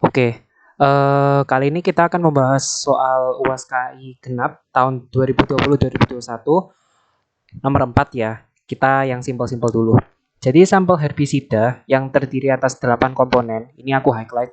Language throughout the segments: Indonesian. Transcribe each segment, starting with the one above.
Oke, kali ini kita akan membahas soal UAS KAI genap tahun 2020-2021 nomor 4 ya. Kita yang simpel-simpel dulu. Jadi sampel herbisida yang terdiri atas 8 komponen, ini aku highlight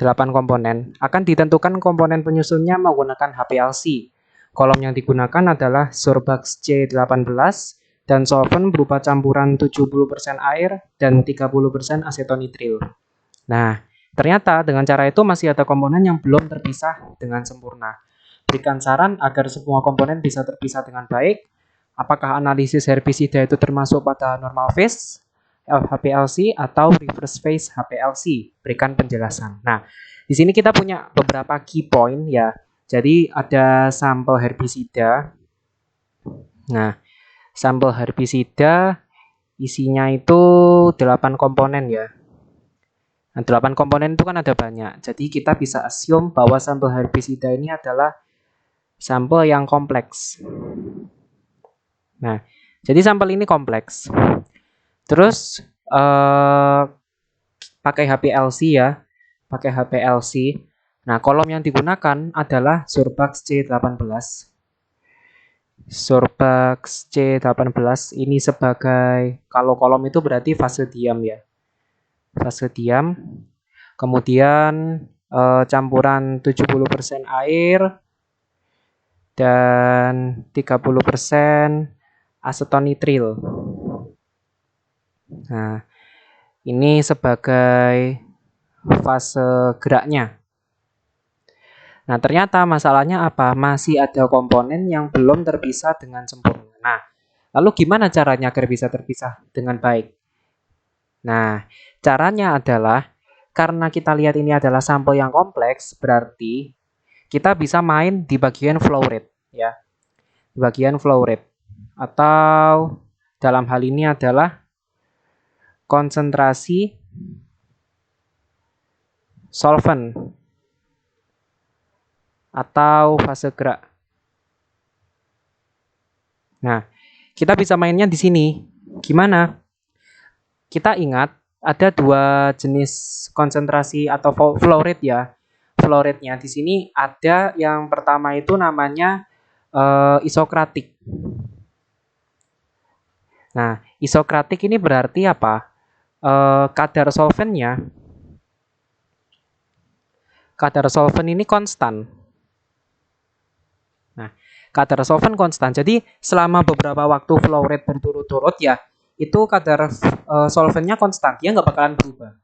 8 komponen, akan ditentukan komponen penyusunnya menggunakan HPLC. Kolom yang digunakan adalah Sorbax C18 dan solvent berupa campuran 70% air dan 30% asetonitril. Nah, ternyata dengan cara itu masih ada komponen yang belum terpisah dengan sempurna. Berikan saran agar semua komponen bisa terpisah dengan baik. Apakah analisis herbisida itu termasuk pada normal phase, HPLC, atau reverse phase HPLC? Berikan penjelasan. Nah, di sini kita punya beberapa key point ya. Jadi ada sampel herbisida. Nah, sampel herbisida isinya itu 8 komponen ya. Nah, 8 komponen itu kan ada banyak. Jadi kita bisa assume bahwa sampel herbisida ini adalah sampel yang kompleks. Nah, jadi sampel ini kompleks. Terus pakai HPLC ya, pakai HPLC. Nah, kolom yang digunakan adalah Sorbax C18. Sorbax C18 ini sebagai, kalau kolom itu berarti fase diam ya. Fase diam. Kemudian campuran 70% air dan 30% asetonitril. Nah, ini sebagai fase geraknya. Nah, ternyata masalahnya apa? Masih ada komponen yang belum terpisah dengan sempurna. Nah, lalu gimana caranya agar bisa terpisah dengan baik? Nah, caranya adalah karena kita lihat ini adalah sampel yang kompleks, berarti kita bisa main di bagian flow rate ya. Di bagian flow rate atau dalam hal ini adalah konsentrasi solvent atau fase gerak. Nah, kita bisa mainnya di sini. Gimana? Kita ingat ada dua jenis konsentrasi atau flow rate ya. Flow rate-nya di sini ada yang pertama itu namanya isokratik. Nah, isokratik ini berarti apa? Kadar solvent ini konstan. Nah, kadar solvent konstan. Jadi selama beberapa waktu flow rate berturut-turut ya, itu kadar solventnya konstan. Dia nggak bakalan berubah.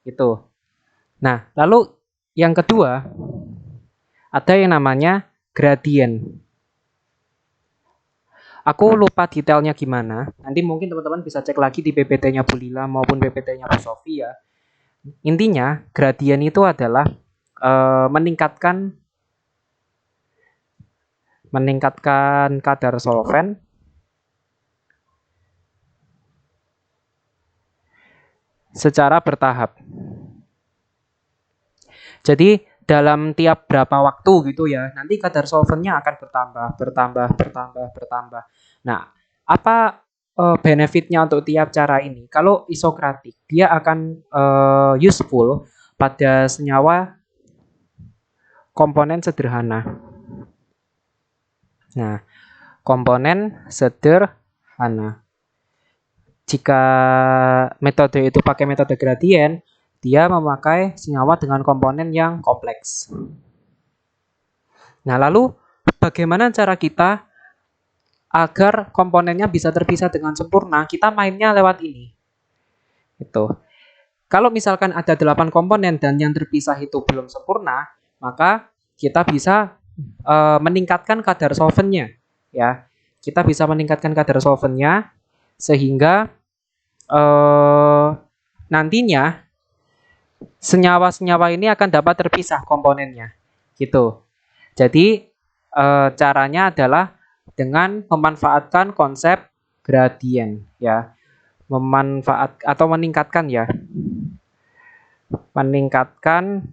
Itu. Nah, lalu yang kedua ada yang namanya gradient. Aku lupa detailnya gimana. Nanti mungkin teman-teman bisa cek lagi di PPT-nya Bu Lila maupun PPT-nya Bu Sofi ya. Intinya, gradient itu adalah meningkatkan kadar solvent secara bertahap. Jadi dalam tiap berapa waktu gitu ya, nanti kadar solventnya akan bertambah. Nah, apa benefitnya untuk tiap cara ini? Kalau isokratik, dia akan useful pada senyawa komponen sederhana. Nah, komponen sederhana. Jika metode itu pakai metode gradient, dia memakai senyawa dengan komponen yang kompleks. Nah, lalu bagaimana cara kita agar komponennya bisa terpisah dengan sempurna? Kita mainnya lewat ini. Itu. Kalau misalkan ada 8 komponen dan yang terpisah itu belum sempurna, maka kita bisa meningkatkan kadar solventnya. Ya, kita bisa meningkatkan kadar solventnya sehingga nantinya senyawa-senyawa ini akan dapat terpisah komponennya. Gitu. Jadi caranya adalah dengan memanfaatkan konsep gradient ya. Meningkatkan ya. Meningkatkan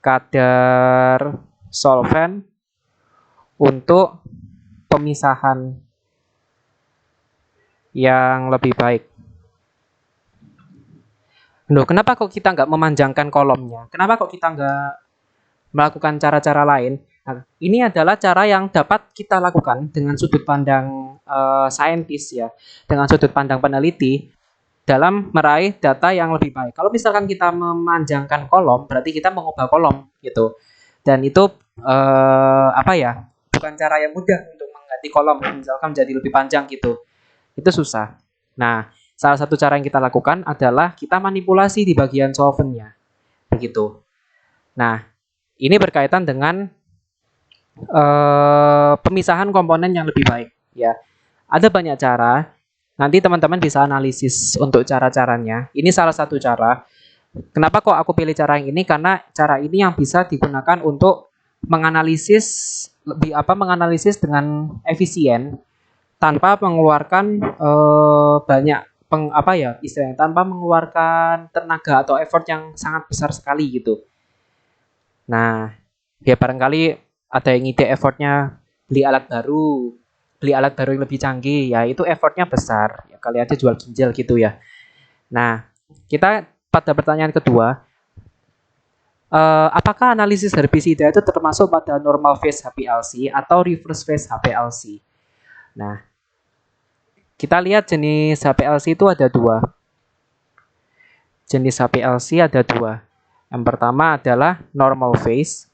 kadar solvent untuk pemisahan yang lebih baik. Loh, kenapa kok kita nggak memanjangkan kolomnya? Kenapa kok kita nggak melakukan cara-cara lain? Nah, ini adalah cara yang dapat kita lakukan dengan sudut pandang saintis ya, dengan sudut pandang peneliti dalam meraih data yang lebih baik. Kalau misalkan kita memanjangkan kolom, berarti kita mengubah kolom gitu. Dan itu apa ya? Bukan cara yang mudah untuk mengganti kolom, misalkan menjadi lebih panjang gitu. Itu susah. Nah, salah satu cara yang kita lakukan adalah kita manipulasi di bagian solventnya. Begitu. Nah, ini berkaitan dengan pemisahan komponen yang lebih baik ya. Ada banyak cara. Nanti teman-teman bisa analisis untuk cara-caranya. Ini salah satu cara. Kenapa kok aku pilih cara yang ini? Karena cara ini yang bisa digunakan untuk menganalisis menganalisis dengan efisien tanpa mengeluarkan banyak istilahnya tanpa mengeluarkan tenaga atau effort yang sangat besar sekali gitu. Nah, ya barangkali ada yang ide effortnya beli alat baru yang lebih canggih, ya itu effortnya besar. Ya, kali aja jual ginjal gitu ya. Nah, kita pada pertanyaan kedua, apakah analisis herbisida itu termasuk pada normal phase HPLC atau reverse phase HPLC? Nah, kita lihat jenis HPLC itu ada dua. Jenis HPLC ada dua. Yang pertama adalah normal phase.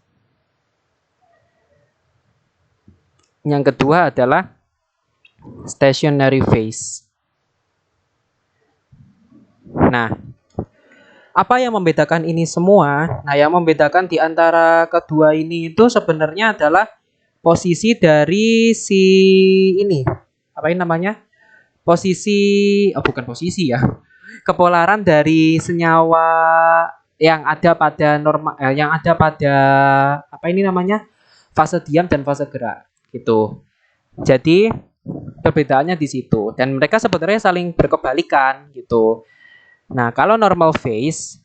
Yang kedua adalah stationary phase. Nah, apa yang membedakan ini semua? Nah, yang membedakan di antara kedua ini itu sebenarnya adalah posisi dari si ini. Apa ini namanya? Bukan posisi ya. Kepolaran dari senyawa yang ada pada yang ada pada apa ini namanya? Fase diam dan fase gerak gitu. Jadi perbedaannya di situ dan mereka sebenarnya saling berkebalikan gitu. Nah, kalau normal phase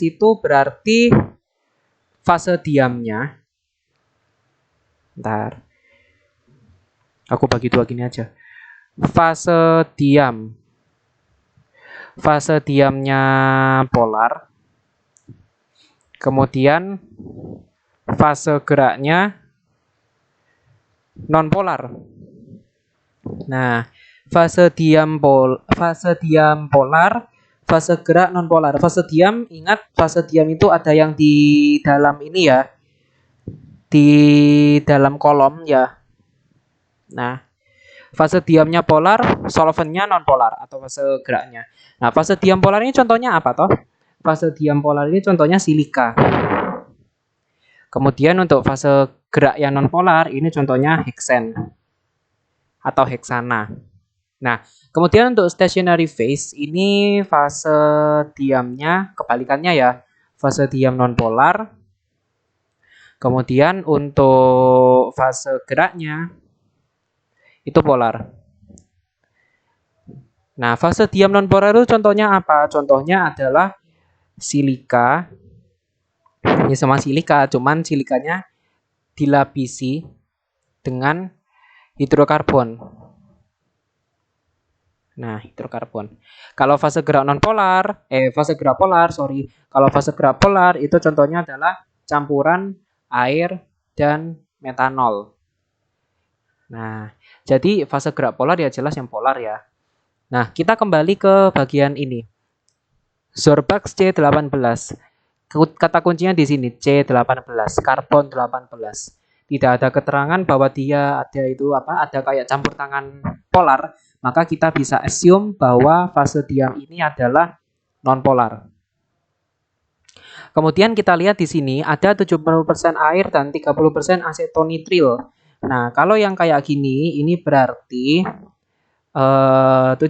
itu berarti fase diamnya. Bentar. Aku bagi dua gini aja. Fase diam. Fase diamnya polar. Kemudian fase geraknya non polar. Nah, fase diam polar, fase gerak non polar. Fase diam, ingat fase diam itu ada yang di dalam ini ya. Di dalam kolom ya. Nah, fase diamnya polar, solventnya non polar atau fase geraknya. Nah, fase diam polar ini contohnya apa toh? Fase diam polar ini contohnya silika. Kemudian untuk fase gerak yang non polar ini contohnya heksen atau heksana. Nah, kemudian untuk stationary phase ini fase diamnya kebalikannya ya, fase diam non polar. Kemudian untuk fase geraknya itu polar. Nah, fase diam non polar itu contohnya apa? Contohnya adalah silika. Ini sama silika, cuman silikanya dilapisi dengan hidrokarbon. Nah, hidrokarbon. Kalau fase gerak non polar, fase gerak polar, sorry. Kalau fase gerak polar itu contohnya adalah campuran air dan metanol. Nah, jadi fase gerak polar ya jelas yang polar ya. Nah, kita kembali ke bagian ini. Zorbax C18. Kata kuncinya di sini C18, karbon 18. Tidak ada keterangan bahwa dia ada kayak campur tangan polar, maka kita bisa assume bahwa fase diam ini adalah non polar. Kemudian kita lihat di sini ada 70% air dan 30% asetonitril. Nah, kalau yang kayak gini ini berarti 70%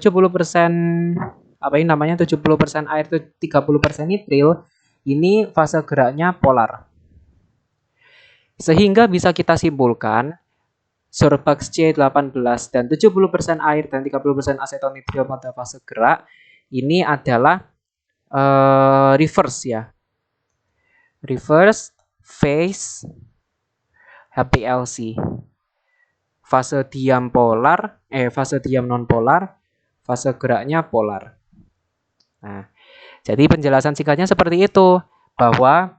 70% air 30% nitril ini fase geraknya polar. Sehingga bisa kita simpulkan Zorbax C18 dan 70% air dan 30% asetonitril pada fase gerak ini adalah reverse ya. Reverse phase HPLC. Fase diam non polar, fase geraknya polar. Nah, jadi penjelasan singkatnya seperti itu, bahwa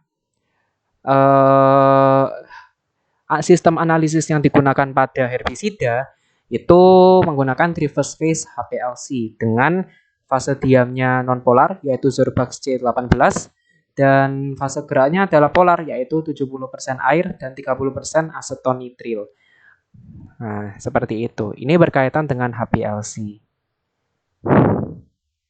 eh, sistem analisis yang digunakan pada herbisida itu menggunakan reverse phase HPLC dengan fase diamnya nonpolar yaitu Zorbax C18 dan fase geraknya adalah polar yaitu 70% air dan 30% aseton nitril. Nah, seperti itu. Ini berkaitan dengan HPLC.